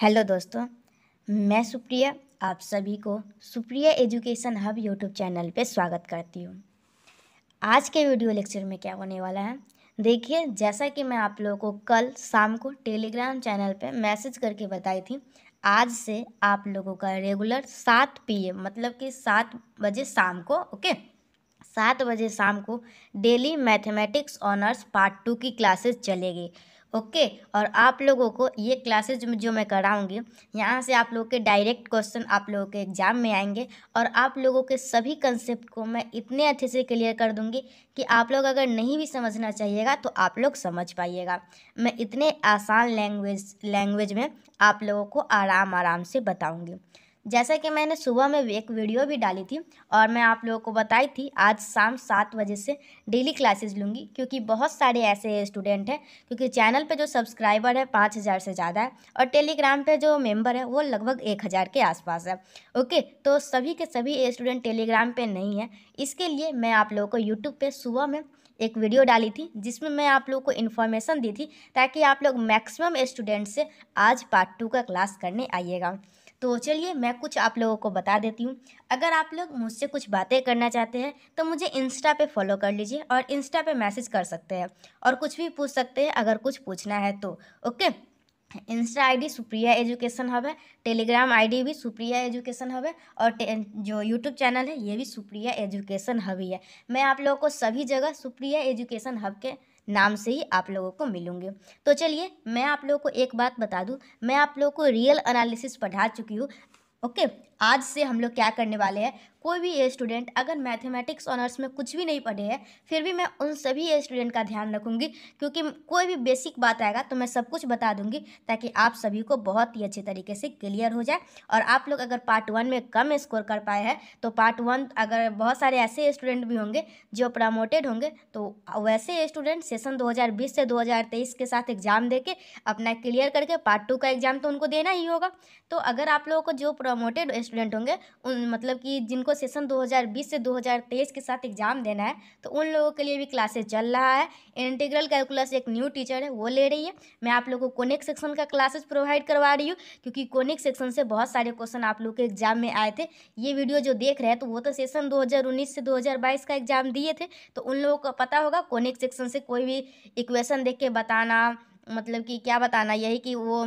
Hello दोस्तों, मैं सुप्रिया आप सभी को Supriya education hub YouTube channel पे स्वागत करती हूँ। आज के वीडियो लेक्चर में क्या होने वाला है, देखिए जैसा कि मैं आप लोगों को कल शाम को टेलीग्राम चैनल पे मैसेज करके बताई थी, आज से आप लोगों का रेगुलर 7 PM मतलब कि 7 बजे शाम को 7 बजे शाम को डेली मैथमेटिक्स ऑनर्स पार्ट 2 की क्लासेस चलेगी। और आप लोगों को ये क्लासेज जो मैं कराऊंगी, यहाँ से आप लोगों के डायरेक्ट क्वेश्चन आप लोगों के एग्जाम में आएंगे और आप लोगों के सभी कंसेप्ट को मैं इतने अच्छे से क्लियर कर दूंगी कि आप लोग अगर नहीं भी समझना चाहिएगा तो आप लोग समझ पाइएगा। मैं इतने आसान लैंग्वेज में आप लोगों को आराम से बताऊंगी। जैसा कि मैंने सुबह में एक वीडियो भी डाली थी और मैं आप लोगों को बताई थी आज शाम 7 बजे से डेली क्लासेस लूँगी, क्योंकि बहुत सारे ऐसे स्टूडेंट हैं, क्योंकि चैनल पे जो सब्सक्राइबर है 5,000 से ज़्यादा है और टेलीग्राम पे जो मेंबर है वो लगभग 1,000 के आसपास है। तो सभी के सभी स्टूडेंट टेलीग्राम पे नहीं है, इसके लिए मैं आप लोगों को यूट्यूब पे सुबह में एक वीडियो डाली थी जिसमें मैं आप लोगों को इन्फॉर्मेशन दी थी ताकि आप लोग मैक्सिमम स्टूडेंट से आज पार्ट 2 का क्लास करने आइएगा। तो चलिए मैं कुछ आप लोगों को बता देती हूँ। अगर आप लोग मुझसे कुछ बातें करना चाहते हैं तो मुझे इंस्टा पे फॉलो कर लीजिए और इंस्टा पे मैसेज कर सकते हैं और कुछ भी पूछ सकते हैं अगर कुछ पूछना है तो। Okay, Insta ID Supriya education hub है, टेलीग्राम आईडी भी सुप्रिया एजुकेशन हब है और जो यूट्यूब चैनल है ये भी सुप्रिया एजुकेशन हब ही है। मैं आप लोगों को सभी जगह सुप्रिया एजुकेशन हब के नाम से ही आप लोगों को मिलूंगी। तो चलिए मैं आप लोगों को एक बात बता दूं, मैं आप लोगों को रियल एनालिसिस पढ़ा चुकी हूँ। आज से हम लोग क्या करने वाले हैं, कोई भी स्टूडेंट अगर मैथमेटिक्स ऑनर्स में कुछ भी नहीं पढ़े हैं फिर भी मैं उन सभी स्टूडेंट का ध्यान रखूंगी, क्योंकि कोई भी बेसिक बात आएगा तो मैं सब कुछ बता दूंगी ताकि आप सभी को बहुत ही अच्छे तरीके से क्लियर हो जाए। और आप लोग अगर पार्ट 1 में कम स्कोर कर पाए हैं तो पार्ट 1 अगर बहुत सारे ऐसे स्टूडेंट भी होंगे जो प्रमोटेड होंगे तो वैसे स्टूडेंट सेशन 2020 से 2023 के साथ एग्जाम दे के अपना क्लियर करके पार्ट 2 का एग्जाम तो उनको देना ही होगा। तो अगर आप लोगों को जो प्रमोटेड स्टूडेंट होंगे उन मतलब कि जिनको सेशन 2020 से 2023 के साथ एग्जाम देना है तो उन लोगों के लिए भी क्लासेस चल रहा है। इंटीग्रल कैलकुलस एक न्यू टीचर है वो ले रही है। मैं आप लोगों को कोनिक सेक्शन का क्लासेस प्रोवाइड करवा रही हूँ, क्योंकि कोनिक सेक्शन से बहुत सारे क्वेश्चन आप लोग के एग्जाम में आए थे। ये वीडियो जो देख रहे हैं तो वो तो सेशन 2019 से 2022 का एग्जाम दिए थे, तो उन लोगों को पता होगा कोनिक सेक्शन से कोई भी इक्वेशन देख के बताना, मतलब कि क्या बताना, यही कि वो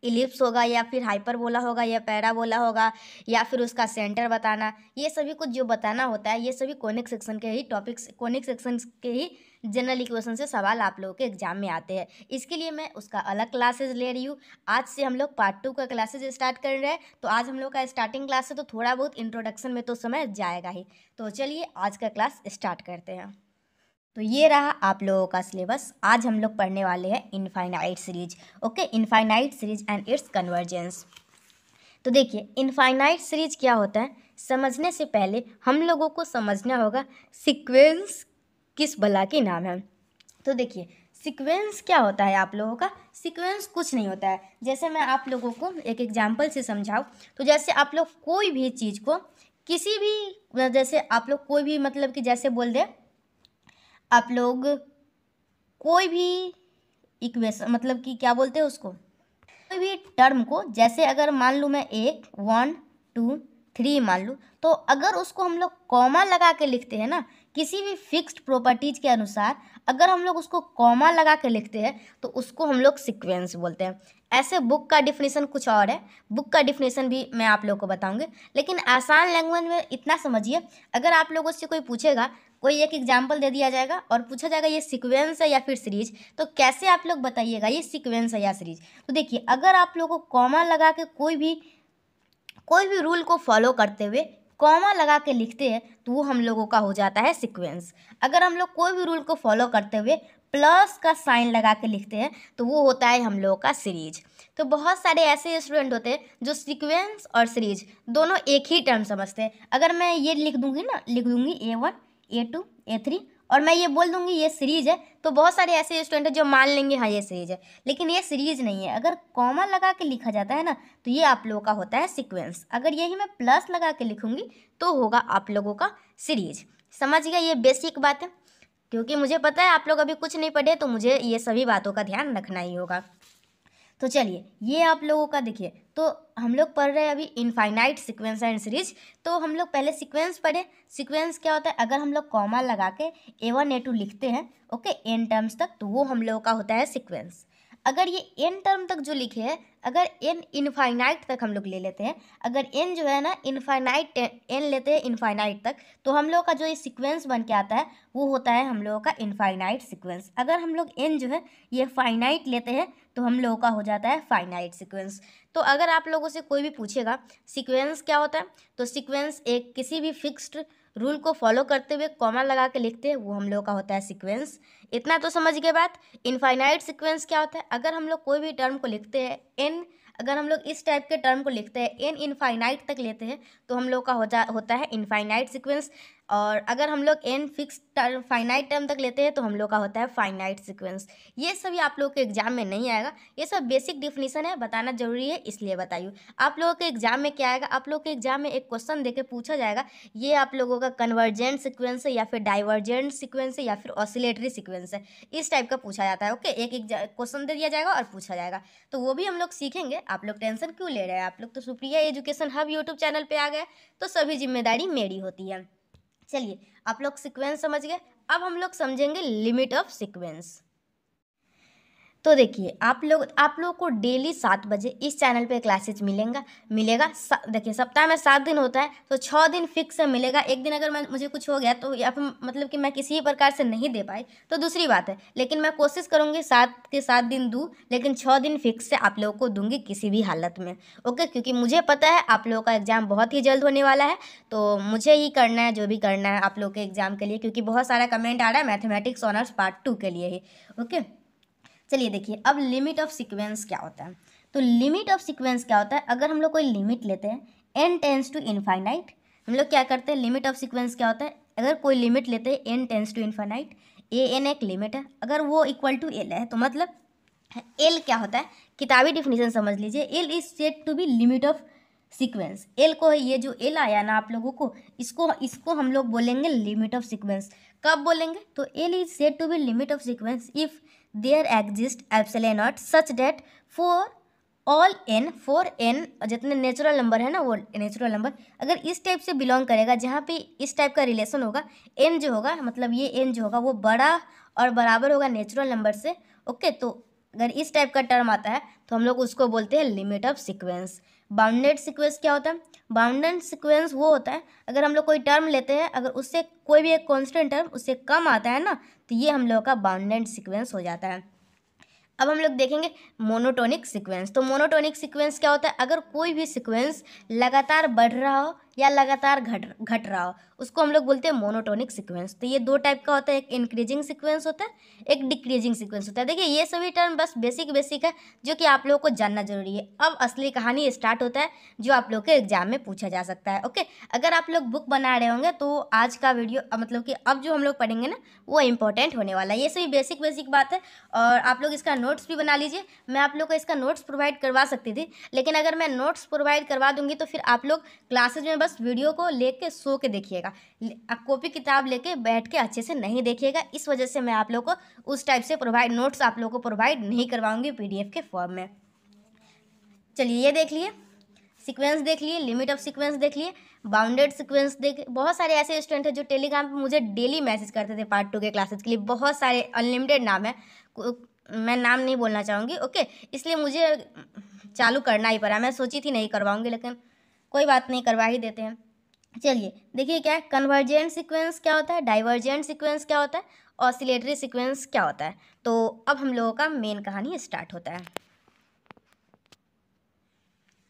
इलिप्स होगा या फिर हाइपरबोला होगा या पैराबोला होगा या फिर उसका सेंटर बताना, ये सभी कुछ जो बताना होता है ये सभी कोनिक सेक्शन के ही टॉपिक्स, कोनिक सेक्शन के ही जनरल इक्वेशन से सवाल आप लोगों के एग्जाम में आते हैं। इसके लिए मैं उसका अलग क्लासेस ले रही हूँ। आज से हम लोग पार्ट 2 का क्लासेस स्टार्ट कर रहे हैं, तो आज हम लोग का स्टार्टिंग क्लास है तो थोड़ा बहुत इंट्रोडक्शन में तो समय जाएगा ही। तो चलिए आज का क्लास स्टार्ट करते हैं। तो ये रहा आप लोगों का सिलेबस। आज हम लोग पढ़ने वाले हैं infinite series. Infinite series and it's convergence. तो देखिए इनफाइनाइट सीरीज क्या होता है, समझने से पहले हम लोगों को समझना होगा सीक्वेंस किस भला के नाम है। तो देखिए सीक्वेंस क्या होता है, आप लोगों का सीक्वेंस कुछ नहीं होता है। जैसे मैं आप लोगों को एक एग्जाम्पल से समझाऊँ तो जैसे आप लोग कोई भी चीज़ को किसी भी, जैसे आप लोग कोई भी मतलब कि जैसे बोल दें आप लोग कोई भी इक्वेशन मतलब कि क्या बोलते हैं उसको, कोई भी टर्म को, जैसे अगर मान लूँ मैं 1 2 3 मान लूँ, तो अगर उसको हम लोग कॉमा लगा के लिखते हैं ना, किसी भी फिक्स्ड प्रॉपर्टीज के अनुसार अगर हम लोग उसको कॉमा लगा के लिखते हैं तो उसको हम लोग सीक्वेंस बोलते हैं। ऐसे बुक का डिफिनेशन कुछ और है, बुक का डिफिनेशन भी मैं आप लोगों को बताऊंगी, लेकिन आसान लैंग्वेज में इतना समझिए। अगर आप लोगों से कोई पूछेगा, कोई एक एग्जाम्पल दे दिया जाएगा और पूछा जाएगा ये सीक्वेंस है या फिर सीरीज, तो कैसे आप लोग बताइएगा ये सीक्वेंस है या सीरीज। तो देखिए अगर आप लोगों को कॉमा लगा के कोई भी रूल को फॉलो करते हुए कॉमा लगा के लिखते हैं तो वो हम लोगों का हो जाता है सीक्वेंस। अगर हम लोग कोई भी रूल को फॉलो करते हुए प्लस का साइन लगा के लिखते हैं तो वो होता है हम लोगों का सीरीज। तो बहुत सारे ऐसे स्टूडेंट होते हैं जो सीक्वेंस और सीरीज दोनों एक ही टर्म समझते हैं। अगर मैं ये लिख दूंगी A1 A2 A3 और मैं ये बोल दूंगी ये सीरीज है, तो बहुत सारे ऐसे स्टूडेंट हैं जो मान लेंगे हाँ ये सीरीज है, लेकिन ये सीरीज नहीं है। अगर कॉमा लगा के लिखा जाता है ना तो ये आप लोगों का होता है सीक्वेंस। अगर यही मैं प्लस लगा के लिखूंगी तो होगा आप लोगों का सीरीज। समझ गया, ये बेसिक बात है, क्योंकि मुझे पता है आप लोग अभी कुछ नहीं पढ़े तो मुझे ये सभी बातों का ध्यान रखना ही होगा। तो चलिए ये आप लोगों का देखिए, तो हम लोग पढ़ रहे हैं अभी इनफाइनाइट सीक्वेंस एंड सीरीज। तो हम लोग पहले सीक्वेंस पढ़े। सीक्वेंस क्या होता है, अगर हम लोग कॉमा लगा के A1 A2 लिखते हैं ओके एन टर्म्स तक, तो वो हम लोगों का होता है सीक्वेंस। अगर ये एन टर्म तक जो लिखे हैं, अगर एन इनफाइनाइट तक हम लोग ले लेते हैं, अगर एन जो है ना इनफाइनाइट एन लेते हैं इनफाइनाइट तक, तो हम लोग का जो ये सीक्वेंस बन के आता है वो होता है हम लोगों का इनफाइनाइट सीक्वेंस। अगर हम लोग एन जो है ये फाइनाइट लेते हैं तो हम लोगों का हो जाता है फाइनाइट सीक्वेंस। तो अगर आप लोगों से कोई भी पूछेगा सीक्वेंस क्या होता है, तो सीक्वेंस एक किसी भी फिक्स्ड रूल को फॉलो करते हुए कॉमा लगा के लिखते हैं, वो हम लोग का होता है सीक्वेंस। इतना तो समझ गए बात। इनफाइनाइट सीक्वेंस क्या होता है, अगर हम लोग कोई भी टर्म को लिखते हैं एन, अगर हम लोग इस टाइप के टर्म को लिखते हैं एन इनफाइनाइट तक लेते हैं तो हम लोग का होता है इनफाइनाइट सीक्वेंस। और अगर हम लोग n fix term finite term तक लेते हैं तो हम लोग का होता है फाइनाइट सीक्वेंस। ये सभी आप लोगों के एग्जाम में नहीं आएगा, ये सब बेसिक डिफिनीशन है, बताना जरूरी है इसलिए बताइए। आप लोगों के एग्जाम में क्या आएगा, आप लोगों के एग्जाम में एक क्वेश्चन देके पूछा जाएगा ये आप लोगों का कन्वर्जेंट सीक्वेंस है या फिर डाइवर्जेंट सीक्वेंस है या फिर ऑसिलेटरी सीक्वेंस है, इस टाइप का पूछा जाता है ओके। एक क्वेश्चन दे दिया जाएगा और पूछा जाएगा, तो वो भी हम लोग सीखेंगे। आप लोग टेंशन क्यों ले रहे हैं, आप लोग तो Supriya education hub YouTube channel पे आ गए, तो सभी जिम्मेदारी मेरी होती है। चलिए आप लोग सीक्वेंस समझ गए, अब हम लोग समझेंगे लिमिट ऑफ सीक्वेंस। तो देखिए आप लोग को डेली 7 बजे इस चैनल पे क्लासेज मिलेगा। देखिए सप्ताह में 7 दिन होता है, तो 6 दिन फिक्स मिलेगा। एक दिन अगर मुझे कुछ हो गया तो या फिर मतलब कि मैं किसी प्रकार से नहीं दे पाई तो दूसरी बात है, लेकिन मैं कोशिश करूँगी 7 के 7 दिन दूँ, लेकिन 6 दिन फिक्स से आप लोगों को दूंगी किसी भी हालत में ओके। क्योंकि मुझे पता है आप लोगों का एग्जाम बहुत ही जल्द होने वाला है, तो मुझे ही करना है जो भी करना है आप लोग के एग्जाम के लिए, क्योंकि बहुत सारा कमेंट आ रहा है मैथमेटिक्स ऑनर्स पार्ट 2 के लिए ही ओके। चलिए देखिए अब लिमिट ऑफ सीक्वेंस क्या होता है। तो लिमिट ऑफ सीक्वेंस क्या होता है, अगर हम लोग कोई लिमिट लेते हैं n टेंस टू इनफाइनाइट, हम लोग क्या करते हैं, लिमिट ऑफ सीक्वेंस क्या होता है, अगर कोई लिमिट लेते हैं n tends to infinite, A n एक लिमिट है, अगर वो इक्वल टू एल है तो मतलब एल क्या होता है, किताबी डिफिनीशन समझ लीजिए, L is said to be limit of sequence. L को ये जो एल आया ना आप लोगों को, इसको हम लोग बोलेंगे लिमिट ऑफ सीक्वेंस। कब बोलेंगे, तो L is said to be limit of sequence if there exist epsilon not such that for all n, for n जितने नेचुरल नंबर है ना, वो नेचुरल नंबर अगर इस टाइप से बिलोंग करेगा, जहाँ पे इस टाइप का रिलेशन होगा, एन जो होगा मतलब ये एन जो होगा वो बड़ा और बराबर होगा नेचुरल नंबर से ओके। तो अगर इस टाइप का टर्म आता है तो हम लोग उसको बोलते हैं limit of sequence. Bounded sequence क्या होता है, बाउंडेड सीक्वेंस वो होता है अगर हम लोग कोई टर्म लेते हैं, अगर उससे कोई भी एक कांस्टेंट टर्म उससे कम आता है ना, तो ये हम लोग का बाउंडेड सीक्वेंस हो जाता है। अब हम लोग देखेंगे मोनोटोनिक सीक्वेंस। तो मोनोटोनिक सीक्वेंस क्या होता है, अगर कोई भी सीक्वेंस लगातार बढ़ रहा हो या लगातार घट रहा हो, उसको हम लोग बोलते हैं मोनोटोनिक सीक्वेंस। तो ये 2 टाइप का होता है, एक इंक्रीजिंग सीक्वेंस होता है, एक डिक्रीजिंग सीक्वेंस होता है। देखिए ये सभी टर्म बस बेसिक है जो कि आप लोगों को जानना जरूरी है। अब असली कहानी स्टार्ट होता है जो आप लोग के एग्जाम में पूछा जा सकता है ओके। अगर आप लोग बुक बना रहे होंगे तो आज का वीडियो मतलब कि अब जो हम लोग पढ़ेंगे ना वो इंपॉर्टेंट होने वाला है। ये सभी बेसिक बात है और आप लोग इसका नोट्स भी बना लीजिए। मैं आप लोग को इसका नोट्स प्रोवाइड करवा सकती थी, लेकिन अगर मैं नोट्स प्रोवाइड करवा दूंगी तो फिर आप लोग क्लासेज में बस वीडियो को लेके सो के देखिएगा, कॉपी किताब लेके बैठ के अच्छे से नहीं देखिएगा। इस वजह से मैं आप लोग को उस टाइप से नोट्स आप लोग को प्रोवाइड नहीं करवाऊंगी PDF के फॉर्म में। चलिए ये देख लिए सीक्वेंस, देख लिए लिमिट ऑफ सीक्वेंस, देख लिए बाउंडेड सीक्वेंस। देख बहुत सारे ऐसे स्टूडेंट हैं जो टेलीग्राम पे मुझे डेली मैसेज करते थे पार्ट 2 के क्लासेस के लिए, बहुत सारे अनलिमिटेड नाम है, मैं नाम नहीं बोलना चाहूँगी ओके, इसलिए मुझे चालू करना ही पड़ा। मैं सोची थी नहीं करवाऊंगी, लेकिन कोई बात नहीं, करवा ही देते हैं। चलिए देखिए क्या है, कन्वर्जेंट सीक्वेंस क्या होता है, डाइवर्जेंट सीक्वेंस क्या होता है, ऑसिलेटरी सीक्वेंस क्या होता है। तो अब हम लोगों का मेन कहानी स्टार्ट होता है।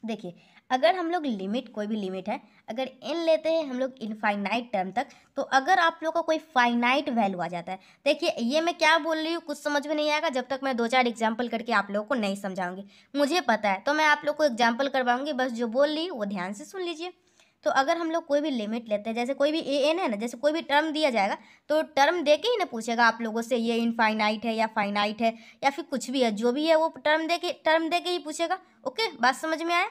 देखिए अगर हम लोग लिमिट, कोई भी लिमिट है, अगर n लेते हैं हम लोग इनफाइनाइट टर्म तक, तो अगर आप लोग का कोई फाइनाइट वैल्यू आ जाता है, देखिए ये मैं क्या बोल रही हूँ कुछ समझ में नहीं आएगा जब तक मैं 2-4 एग्जाम्पल करके आप लोगों को नहीं समझाऊंगी। मुझे पता है तो मैं आप लोग को एग्जाम्पल करवाऊंगी, बस जो बोल रही हूँ वो ध्यान से सुन लीजिए। तो अगर हम लोग कोई भी लिमिट लेते हैं, जैसे कोई भी an है ना, जैसे कोई भी टर्म दिया जाएगा तो टर्म दे के ही ना पूछेगा आप लोगों से ये इनफाइनाइट है या फाइनाइट है या फिर कुछ भी है, जो भी है वो टर्म दे के ही पूछेगा ओके। बात समझ में आया।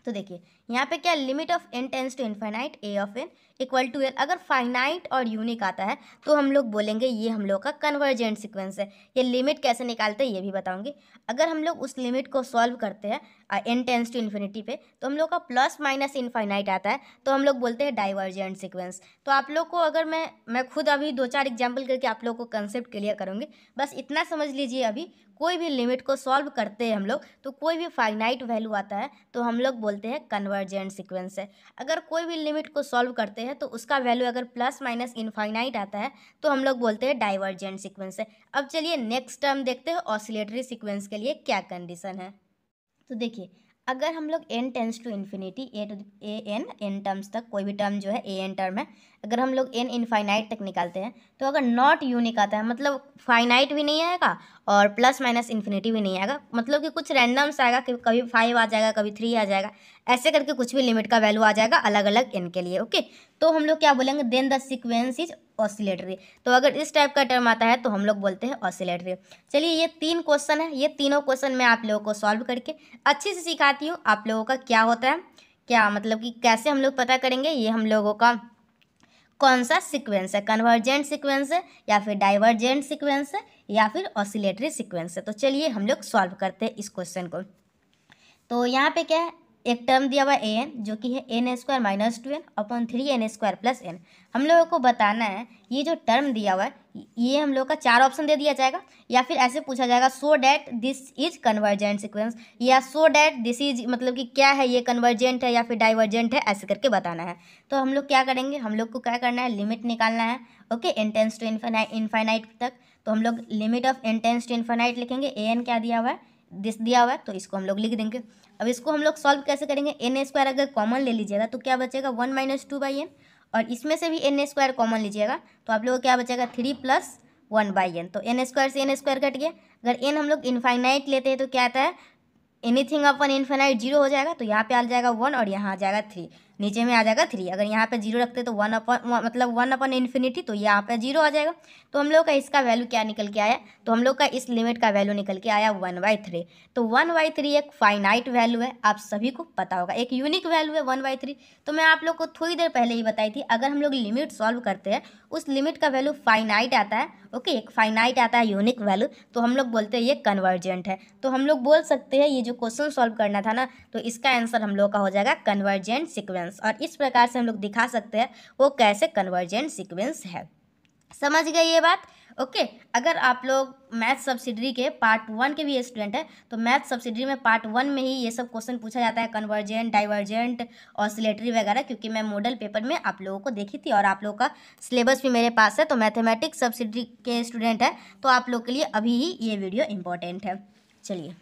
तो देखिए यहाँ पे क्या, limit of n tends to infinite a of n equal to l। अगर फाइनाइट और यूनिक आता है तो हम लोग बोलेंगे ये हम लोग का कन्वर्जेंट सीक्वेंस है। ये लिमिट कैसे निकालते हैं ये भी बताऊंगी। अगर हम लोग उस लिमिट को सॉल्व करते हैं n टेंस टू इन्फिनिटी पे, तो हम लोग का प्लस माइनस इनफाइनाइट आता है, तो हम लोग बोलते हैं डाइवर्जेंट सीक्वेंस। तो आप लोग को अगर मैं खुद अभी 2-4 एग्जाम्पल करके आप लोग को कंसेप्ट क्लियर करूँगी, बस इतना समझ लीजिए। अभी कोई भी लिमिट को सॉल्व करते हैं हम लोग, तो कोई भी फाइनाइट वैल्यू आता है तो हम लोग बोलते हैं कन्वर्जेंट सीक्वेंस है। अगर कोई भी लिमिट को सॉल्व करते हैं तो उसका वैल्यू अगर प्लस माइनस इनफाइनाइट आता है तो हम लोग बोलते हैं डाइवर्जेंट सीक्वेंस है। अब चलिए नेक्स्ट टर्म देखते हैं, ऑसिलेटरी सीक्वेंस के लिए क्या कंडीशन है। तो देखिए अगर हम लोग n tends to infinity A n terms तक, कोई भी टर्म जो है ए एन टर्म है, अगर हम लोग n इनफाइनाइट तक निकालते हैं, तो अगर नॉट यूनिक आता है, मतलब फाइनाइट भी नहीं आएगा और प्लस माइनस इन्फिनिटी भी नहीं आएगा, मतलब कि कुछ रैंडम्स आएगा कि कभी 5 आ जाएगा, कभी 3 आ जाएगा, ऐसे करके कुछ भी लिमिट का वैल्यू आ जाएगा अलग अलग n के लिए। ओके, तो हम लोग क्या बोलेंगे, then the sequence is oscillatory. तो अगर इस टाइप का टर्म आता है तो हम लोग बोलते हैं ऑसिलेटरी। चलिए ये 3 क्वेश्चन है, ये तीनों क्वेश्चन मैं आप लोगों को सॉल्व करके अच्छे से सिखाती हूँ आप लोगों का क्या होता है, क्या मतलब कि कैसे हम लोग पता करेंगे ये हम लोगों का कौन सा सीक्वेंस है, कन्वर्जेंट सीक्वेंस है या फिर डाइवर्जेंट सीक्वेंस है या फिर ऑसिलेटरी सीक्वेंस है। तो चलिए हम लोग सॉल्व करते हैं इस क्वेश्चन को। तो यहाँ पे क्या है, एक टर्म दिया हुआ है an जो कि है n square minus 2n upon 3n square plus n। हम लोगों को बताना है ये जो टर्म दिया हुआ है ये हम लोग का 4 ऑप्शन दे दिया जाएगा, या फिर ऐसे पूछा जाएगा so that this is convergent sequence, या सो डैट दिस इज मतलब कि क्या है, ये कन्वर्जेंट है या फिर डाइवर्जेंट है, ऐसे करके बताना है। तो हम लोग क्या करेंगे, हम लोग को क्या करना है, लिमिट निकालना है। Okay, n tends to infinite तक, तो हम लोग limit of n tends to infinite लिखेंगे। an क्या दिया हुआ है, दिस दिया हुआ है, तो इसको हम लोग लिख देंगे। अब इसको हम लोग सॉल्व कैसे करेंगे, n स्क्वायर अगर कॉमन ले लीजिएगा तो क्या बचेगा 1 माइनस 2/n, और इसमें से भी n स्क्वायर कॉमन लीजिएगा तो आप लोगों को क्या बचेगा 3 प्लस 1/n। तो n स्क्वायर से n स्क्वायर कट गया। अगर n हम लोग इनफाइनाइट लेते हैं तो क्या आता है, एनीथिंग अपन इनफाइनाइट 0 हो जाएगा, तो यहाँ पे आ जाएगा 1 और यहाँ आ जाएगा 3, नीचे में आ जाएगा 3। अगर यहाँ पे 0 रखते तो 1 अपन इन्फिनिटी, तो यहाँ पे 0 आ जाएगा। तो हम लोग का इसका वैल्यू क्या निकल के आया, तो हम लोग का इस लिमिट का वैल्यू निकल के आया 1/3। तो 1/3 एक फाइनाइट वैल्यू है, आप सभी को पता होगा, एक यूनिक वैल्यू है 1/3। तो मैं आप लोग को थोड़ी देर पहले ही बताई थी, अगर हम लोग लिमिट सॉल्व करते हैं उस लिमिट का वैल्यू फाइनाइट आता है। ओके, एक फाइनाइट आता है यूनिक वैल्यू, तो हम लोग बोलते हैं ये कन्वर्जेंट है। तो हम लोग बोल सकते हैं ये जो क्वेश्चन सॉल्व करना था ना, तो इसका आंसर हम लोग का हो जाएगा कन्वर्जेंट सीक्वेंस, और इस प्रकार से हम लोग दिखा सकते हैं वो कैसे कन्वर्जेंट सीक्वेंस है। समझ गए ये बात। ओके, अगर आप लोग मैथ सब्सिडरी के पार्ट 1 के भी स्टूडेंट हैं तो मैथ सब्सिडरी में पार्ट 1 में ही ये सब क्वेश्चन पूछा जाता है, कन्वर्जेंट, डाइवर्जेंट, ऑसिलेटरी वगैरह, क्योंकि मैं मॉडल पेपर में आप लोगों को देखी थी और आप लोगों का सिलेबस भी मेरे पास है। तो मैथमेटिक्स सब्सिडरी के स्टूडेंट है तो आप लोग के लिए अभी ही ये वीडियो इंपॉर्टेंट है। चलिए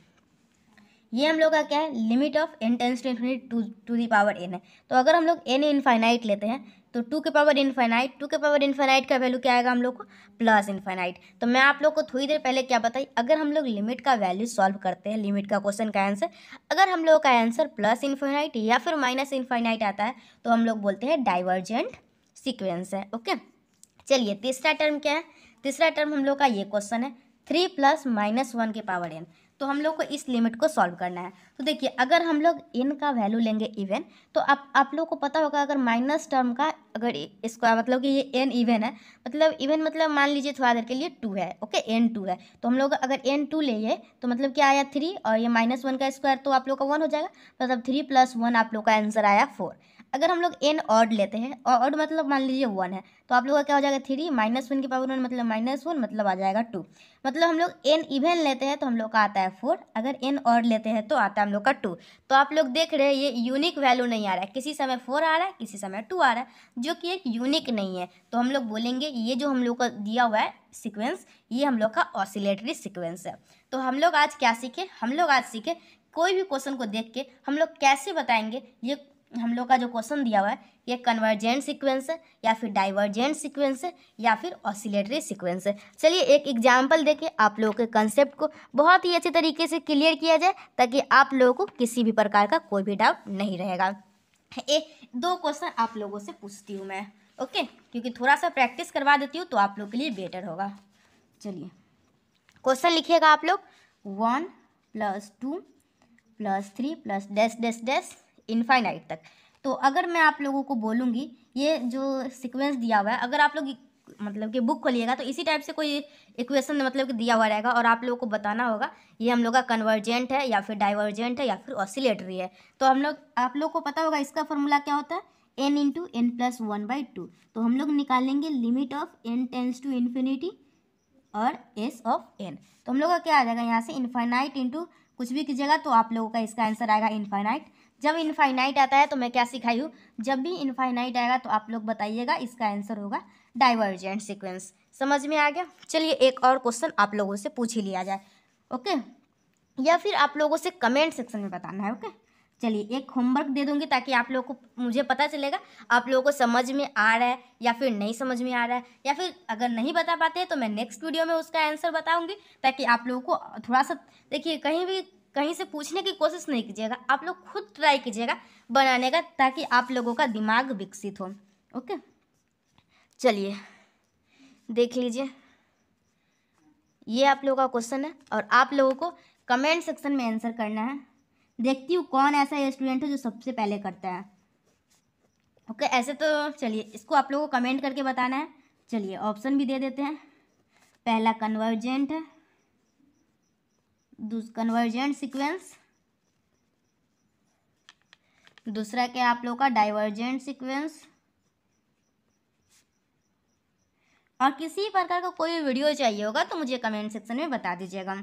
ये हम लोग का क्या है, limit of n tends to infinity to the power n है। तो अगर हम लोग n इनफाइनाइट लेते हैं तो 2 के पावर इनफाइनाइट का वैल्यू क्या आएगा हम लोग को, प्लस इनफाइनाइट। तो मैं आप लोग को थोड़ी देर पहले क्या बताई, अगर हम लोग लिमिट का वैल्यू सॉल्व करते हैं, लिमिट का क्वेश्चन का आंसर, अगर हम लोग का आंसर प्लस इनफाइनाइट या फिर माइनस इनफाइनाइट आता है तो हम लोग बोलते हैं डाइवर्जेंट सीक्वेंस है। ओके, चलिए तीसरा टर्म क्या है, तीसरा टर्म हम लोग का ये क्वेश्चन है 3 + -1 के पावर n। तो हम लोग को इस लिमिट को सॉल्व करना है। तो देखिए अगर हम लोग n का वैल्यू लेंगे इवन, तो आप लोग को पता होगा अगर माइनस टर्म का अगर इसका मतलब कि ये n इवन है, मतलब इवन मतलब मान लीजिए थोड़ा देर के लिए 2 है। ओके, n 2 है, तो हम लोग अगर n 2 लिए तो मतलब क्या आया 3, और ये -1 का स्क्वायर तो आप लोग का 1 हो जाएगा, मतलब 3 + 1 आप लोग का आंसर आया 4। अगर हम लोग n ऑड लेते हैं, ऑड मतलब मान लीजिए 1 है, तो आप लोग का क्या हो जाएगा 3 -1 की पावर 1 मतलब -1 मतलब आ जाएगा 2। मतलब हम लोग n इवन लेते हैं तो हम लोग का आता है 4, अगर n ऑड लेते हैं तो आता है हम लोग का 2। तो आप लोग देख रहे हैं ये यूनिक वैल्यू नहीं आ रहा है, किसी समय 4 आ रहा है, किसी समय 2 आ रहा है, जो कि एक यूनिक नहीं है। तो हम लोग बोलेंगे ये जो हम लोग का दिया हुआ है सीक्वेंस, ये हम लोग का ऑसिलेटरी सीक्वेंस है। तो हम लोग आज क्या सीखे, हम लोग आज सीखे कोई भी क्वेश्चन को देख के हम लोग कैसे बताएंगे ये हम लोग का जो क्वेश्चन दिया हुआ है ये कन्वर्जेंट सीक्वेंस है या फिर डाइवर्जेंट सीक्वेंस है या फिर ऑसिलेटरी सीक्वेंस है। चलिए एक एग्जांपल देके आप लोगों के कंसेप्ट को बहुत ही अच्छे तरीके से क्लियर किया जाए, ताकि आप लोगों को किसी भी प्रकार का कोई भी डाउट नहीं रहेगा। 2 क्वेश्चन आप लोगों से पूछती हूँ मैं, ओके, क्योंकि थोड़ा सा प्रैक्टिस करवा देती हूँ तो आप लोग के लिए बेटर होगा। चलिए क्वेश्चन लिखिएगा आप लोग, 1 + 2 + 3 + डैश डैश डैश इनफाइनाइट तक। तो अगर मैं आप लोगों को बोलूँगी ये जो सीक्वेंस दिया हुआ है, अगर आप लोग मतलब कि बुक खोलिएगा तो इसी टाइप से कोई इक्वेशन मतलब कि दिया हुआ रहेगा और आप लोगों को बताना होगा ये हम लोग का कन्वर्जेंट है या फिर डाइवर्जेंट है या फिर ऑसिलेटरी है। तो आप लोग को पता होगा इसका फॉर्मूला क्या होता है, n इंटू एन प्लस 1/2। तो हम लोग निकालेंगे limit of n tends to infinity और s ऑफ n। तो हम लोग का क्या आ जाएगा यहाँ से इनफाइनाइट इंटू कुछ भी कीजिएगा तो आप लोगों का इसका आंसर आएगा इनफाइनाइट। जब इनफाइनाइट आता है तो मैं क्या सिखाई हूँ, जब भी इनफाइनाइट आएगा तो आप लोग बताइएगा इसका आंसर होगा डाइवर्जेंट सीक्वेंस। समझ में आ गया। चलिए एक और क्वेश्चन आप लोगों से पूछ ही लिया जाए, ओके, या फिर आप लोगों से कमेंट सेक्शन में बताना है, ओके। चलिए एक होमवर्क दे दूंगी ताकि आप लोगों को मुझे पता चलेगा आप लोगों को समझ में आ रहा है या फिर नहीं समझ में आ रहा है, या फिर अगर नहीं बता पाते हैं तो मैं नेक्स्ट वीडियो में उसका आंसर बताऊंगी ताकि आप लोगों को थोड़ा सा देखिए कहीं से पूछने की कोशिश नहीं कीजिएगा, आप लोग खुद ट्राई कीजिएगा बनाने का ताकि आप लोगों का दिमाग विकसित हो, ओके। चलिए देख लीजिए ये आप लोगों का क्वेश्चन है और आप लोगों को कमेंट सेक्शन में आंसर करना है। देखती हूँ कौन ऐसा स्टूडेंट है जो सबसे पहले करता है, ओके। ऐसे तो चलिए इसको आप लोगों को कमेंट करके बताना है। चलिए ऑप्शन भी दे देते हैं। पहला कन्वर्जेंट है, कन्वर्जेंट सीक्वेंस, दूसरा क्या आप लोगों का डाइवर्जेंट सीक्वेंस, और किसी प्रकार का कोई वीडियो चाहिए होगा तो मुझे कमेंट सेक्शन में बता दीजिएगा।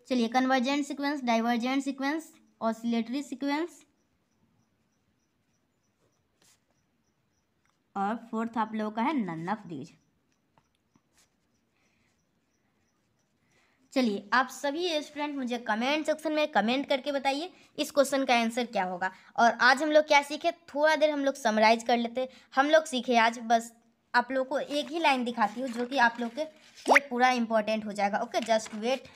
चलिए convergent sequence, divergent sequence, oscillatory sequence, और फोर्थ आप लोगों का है नन ऑफ दीज। चलिए आप सभी स्टूडेंट मुझे कमेंट सेक्शन में कमेंट करके बताइए इस क्वेश्चन का आंसर क्या होगा। और आज हम लोग क्या सीखे, थोड़ा देर हम लोग समराइज कर लेते। हम लोग सीखे आज, बस आप लोग को एक ही लाइन दिखाती हूँ जो कि आप लोग के लिए पूरा इंपॉर्टेंट हो जाएगा, ओके। Just wait.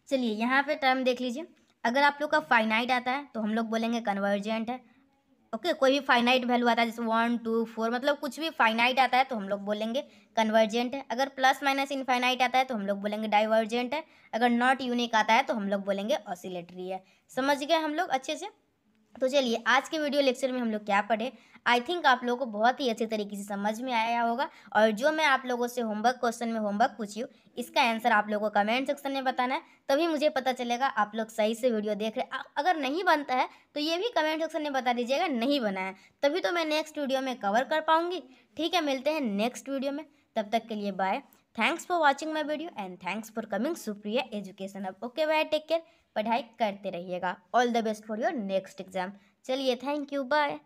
चलिए यहाँ पे टर्म देख लीजिए। अगर आप लोग का फाइनाइट आता है तो हम लोग बोलेंगे कन्वर्जेंट है, ओके। कोई भी फाइनाइट वैल्यू आता है जैसे 1 2 4 मतलब कुछ भी फाइनाइट आता है तो हम लोग बोलेंगे कन्वर्जेंट है। अगर प्लस माइनस इनफाइनाइट आता है तो हम लोग बोलेंगे डाइवर्जेंट है। अगर नॉट यूनिक आता है तो हम लोग बोलेंगे ऑसिलेटरी है। समझ गए हम लोग अच्छे से। तो चलिए आज के वीडियो लेक्चर में हम लोग क्या पढ़े, आई थिंक आप लोगों को बहुत ही अच्छे तरीके से समझ में आया होगा। और जो मैं आप लोगों से होमवर्क क्वेश्चन में होमवर्क पूछी हूँ इसका आंसर आप लोगों को कमेंट सेक्शन में बताना है, तभी मुझे पता चलेगा आप लोग सही से वीडियो देख रहे हैं। अगर नहीं बनता है तो ये भी कमेंट सेक्शन में बता दीजिएगा नहीं बना है, तभी तो मैं नेक्स्ट वीडियो में कवर कर पाऊँगी। ठीक है, मिलते हैं नेक्स्ट वीडियो में, तब तक के लिए bye. Thanks for watching my video and thanks for coming Supriya education hub. Okay bye, take care, पढ़ाई करते रहिएगा। All the best for your next exam. चलिए थैंक यू, बाय।